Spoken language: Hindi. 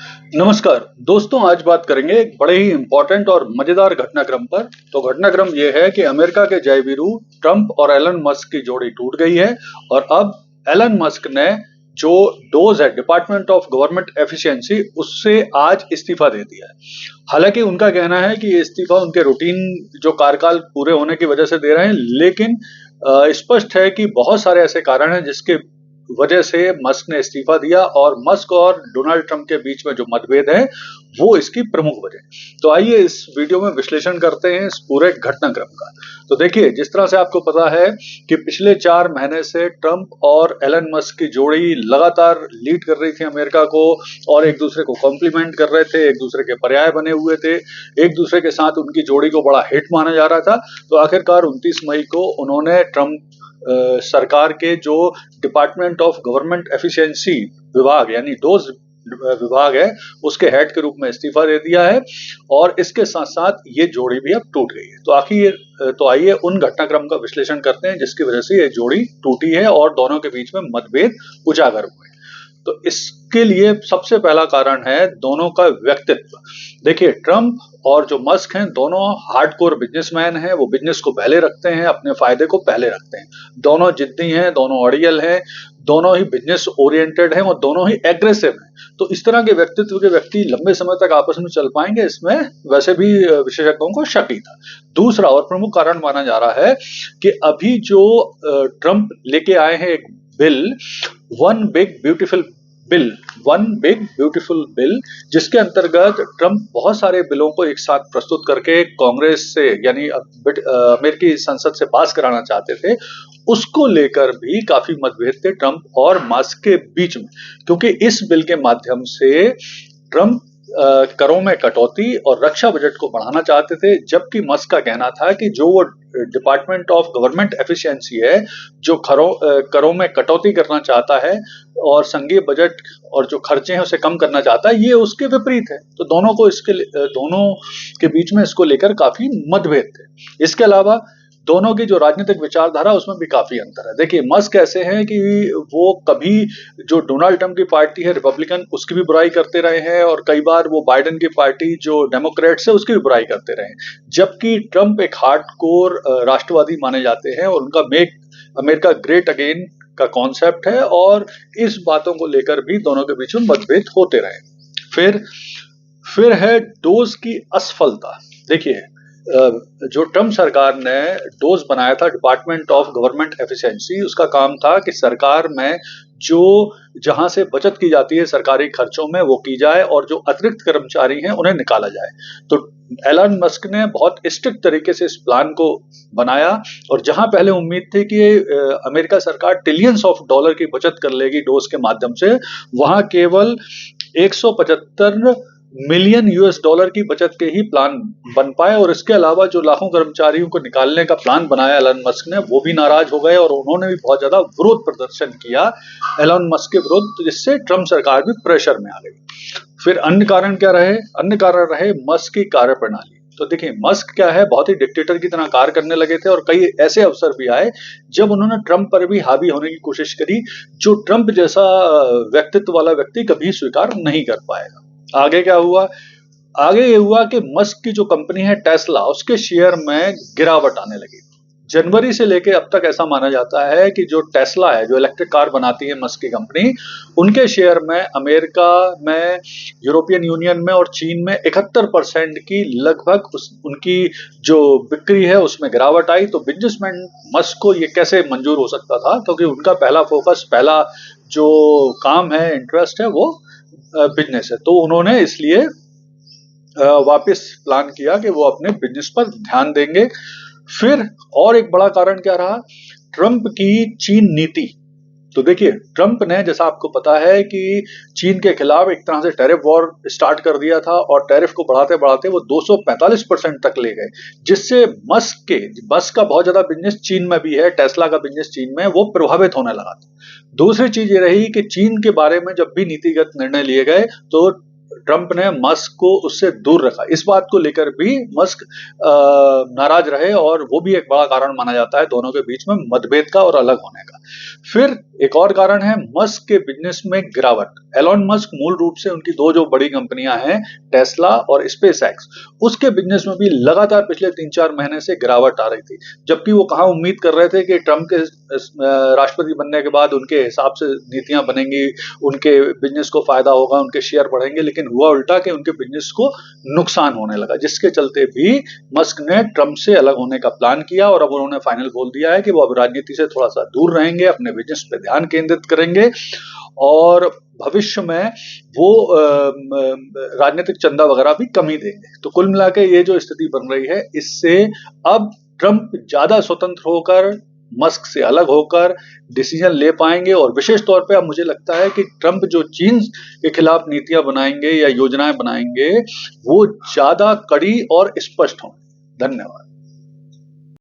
नमस्कार दोस्तों, आज बात करेंगे एक बड़े ही इम्पोर्टेंट और मजेदार घटनाक्रम पर। तो घटनाक्रम ये है कि अमेरिका के जयवीरू ट्रंप और एलन मस्क की जोड़ी टूट गई है और अब एलन मस्क ने जो डोज है डिपार्टमेंट ऑफ गवर्नमेंट एफिशिएंसी उससे आज इस्तीफा दे दिया है। हालांकि उनका कहना है कि ये इस्तीफा उनके रूटीन जो कार्यकाल पूरे होने की वजह से दे रहे हैं, लेकिन स्पष्ट है कि बहुत सारे ऐसे कारण हैं जिसके वजह से मस्क ने इस्तीफा दिया और मस्क और डोनाल्ड ट्रंप के बीच में जो मतभेद है वो इसकी प्रमुख वजह है। तो आइए इस वीडियो में विश्लेषण करते हैं इस पूरे घटनाक्रम का। तो देखिए, जिस तरह से आपको पता है कि पिछले 4 महीने से ट्रंप और एलन मस्क की जोड़ी लगातार लीड कर रही थी अमेरिका को और एक दूसरे को कॉम्प्लीमेंट कर रहे थे, एक दूसरे के पर्याय बने हुए थे, एक दूसरे के साथ उनकी जोड़ी को बड़ा हिट माना जा रहा था। तो आखिरकार 29 मई को उन्होंने ट्रंप सरकार के जो डिपार्टमेंट ऑफ गवर्नमेंट एफिशिएंसी विभाग यानी डोज विभाग है उसके हेड के रूप में इस्तीफा दे दिया है और इसके साथ साथ ये जोड़ी भी अब टूट गई है। तो आइए उन घटनाक्रम का विश्लेषण करते हैं जिसकी वजह से ये जोड़ी टूटी है और दोनों के बीच में मतभेद उजागर हुए। तो इसके लिए सबसे पहला कारण है दोनों का व्यक्तित्व। देखिए, ट्रंप और जो मस्क हैं दोनों हार्डकोर बिजनेसमैन हैं, वो बिजनेस को पहले रखते हैं, अपने फायदे को पहले रखते हैं। दोनों जिद्दी हैं, दोनों अड़ियल हैं, दोनों ही बिजनेस ओरिएंटेड हैं और दोनों ही एग्रेसिव हैं। तो इस तरह के व्यक्तित्व के व्यक्ति लंबे समय तक आपस में चल पाएंगे, इसमें वैसे भी विशेषज्ञों को शक ही था। दूसरा और प्रमुख कारण माना जा रहा है कि अभी जो ट्रंप लेके आए हैं एक bill, one big beautiful bill, जिसके अंतर्गत ट्रंप बहुत सारे बिलों को एक साथ प्रस्तुत करके कांग्रेस से यानी अमेरिकी संसद से पास कराना चाहते थे। उसको लेकर भी काफी मतभेद थे ट्रंप और मस्क के बीच में, क्योंकि इस बिल के माध्यम से ट्रंप करों में कटौती और रक्षा बजट को बढ़ाना चाहते थे, जबकि मस्क का कहना था कि जो वो डिपार्टमेंट ऑफ गवर्नमेंट एफिशिएंसी है जो करों में कटौती करना चाहता है और संघीय बजट और जो खर्चे हैं उसे कम करना चाहता है, ये उसके विपरीत है। तो दोनों के बीच में इसको लेकर काफी मतभेद थे। इसके अलावा दोनों की जो राजनीतिक विचारधारा उसमें भी काफी अंतर है। देखिए, मस्क ऐसे हैं कि वो कभी जो डोनाल्ड ट्रंप की पार्टी है रिपब्लिकन, उसकी भी बुराई करते रहे हैं और कई बार वो बाइडेन की पार्टी जो डेमोक्रेट्स है उसकी भी बुराई करते रहे हैं, जबकि ट्रंप एक हार्डकोर राष्ट्रवादी माने जाते हैं और उनका मेक अमेरिका ग्रेट अगेन का कॉन्सेप्ट है और इस बातों को लेकर भी दोनों के बीच में मतभेद होते रहे। फिर है डोज की असफलता। देखिए, जो ट्रंप सरकार ने डोज बनाया था डिपार्टमेंट ऑफ गवर्नमेंट एफिशिएंसी, उसका काम था कि सरकार में जो जहां से बचत की जाती है सरकारी खर्चों में वो की जाए और जो अतिरिक्त कर्मचारी हैं उन्हें निकाला जाए। तो एलन मस्क ने बहुत स्ट्रिक्ट तरीके से इस प्लान को बनाया और जहां पहले उम्मीद थी कि अमेरिका सरकार ट्रिलियंस ऑफ डॉलर की बचत कर लेगी डोज के माध्यम से, वहां केवल 175 मिलियन यूएस डॉलर की बचत के ही प्लान बन पाए और इसके अलावा जो लाखों कर्मचारियों को निकालने का प्लान बनाया एलन मस्क ने, वो भी नाराज हो गए और उन्होंने भी बहुत ज्यादा विरोध प्रदर्शन किया एलन मस्क के विरुद्ध, जिससे ट्रंप सरकार भी प्रेशर में आ गई। फिर अन्य कारण क्या रहे? अन्य कारण रहे मस्क की कार्यप्रणाली। तो देखिए, मस्क क्या है, बहुत ही डिक्टेटर की तरह कार्य करने लगे थे और कई ऐसे अवसर भी आए जब उन्होंने ट्रंप पर भी हावी होने की कोशिश करी, जो ट्रंप जैसा व्यक्तित्व वाला व्यक्ति कभी स्वीकार नहीं कर पाएगा। आगे क्या हुआ? आगे ये हुआ कि मस्क की जो कंपनी है टेस्ला, उसके शेयर में गिरावट आने लगी। जनवरी से लेके अब तक ऐसा माना जाता है कि जो टेस्ला है, जो इलेक्ट्रिक कार बनाती है मस्क की कंपनी, उनके शेयर में अमेरिका में, यूरोपियन यूनियन में और चीन में 71% की लगभग उनकी जो बिक्री है उसमें गिरावट आई। तो बिजनेसमैन मस्क को ये कैसे मंजूर हो सकता था, क्योंकि उनका पहला फोकस, पहला जो काम है, इंटरेस्ट है, वो बिजनेस है। तो उन्होंने इसलिए वापस प्लान किया कि वो अपने बिजनेस पर ध्यान देंगे। फिर और एक बड़ा कारण क्या रहा? ट्रंप की चीन नीति। तो देखिए, ट्रंप ने, जैसा आपको पता है कि चीन के खिलाफ एक तरह से टैरिफ वॉर स्टार्ट कर दिया था और टैरिफ को बढ़ाते बढ़ाते वो 245% तक ले गए, जिससे मस्क का बहुत ज्यादा बिजनेस चीन में भी है, टेस्ला का बिजनेस चीन में, वो प्रभावित होने लगा था। दूसरी चीज ये रही कि चीन के बारे में जब भी नीतिगत निर्णय लिए गए तो ट्रंप ने मस्क को उससे दूर रखा। इस बात को लेकर भी मस्क नाराज रहे और वो भी एक बड़ा कारण माना जाता है दोनों के बीच में मतभेद का और अलग होने का। फिर एक और कारण है मस्क के बिजनेस में गिरावट। एलोन मस्क मूल रूप से उनकी दो जो बड़ी कंपनियां हैं, टेस्ला और स्पेसएक्स, उसके बिजनेस में भी लगातार पिछले 3-4 महीने से गिरावट आ रही थी। जबकि वो कहाँ उम्मीद कर रहे थे कि ट्रंप के राष्ट्रपति बनने के बाद उनके हिसाब से नीतियां बनेंगी, उनके बिजनेस को फायदा होगा, उनके शेयर बढ़ेंगे, लेकिन हुआ उल्टा कि उनके बिजनेस को नुकसान होने लगा, जिसके चलते भी मस्क ने ट्रंप से अलग होने का प्लान किया और अब उन्होंने फाइनल बोल दिया है कि वो अब राजनीति से थोड़ा सा दूर रहेंगे, अपने बिजनेस पे ध्यान केंद्रित करेंगे और भविष्य में वो राजनीतिक चंदा वगैरह भी कम ही देंगे। तो कुल मिला के ये जो स्थिति बन रही है, इससे अब ट्रंप ज्यादा स्वतंत्र होकर, मस्क से अलग होकर डिसीजन ले पाएंगे और विशेष तौर पे अब मुझे लगता है कि ट्रंप जो चीन के खिलाफ नीतियां बनाएंगे या योजनाएं बनाएंगे, वो ज्यादा कड़ी और स्पष्ट होंगी। धन्यवाद।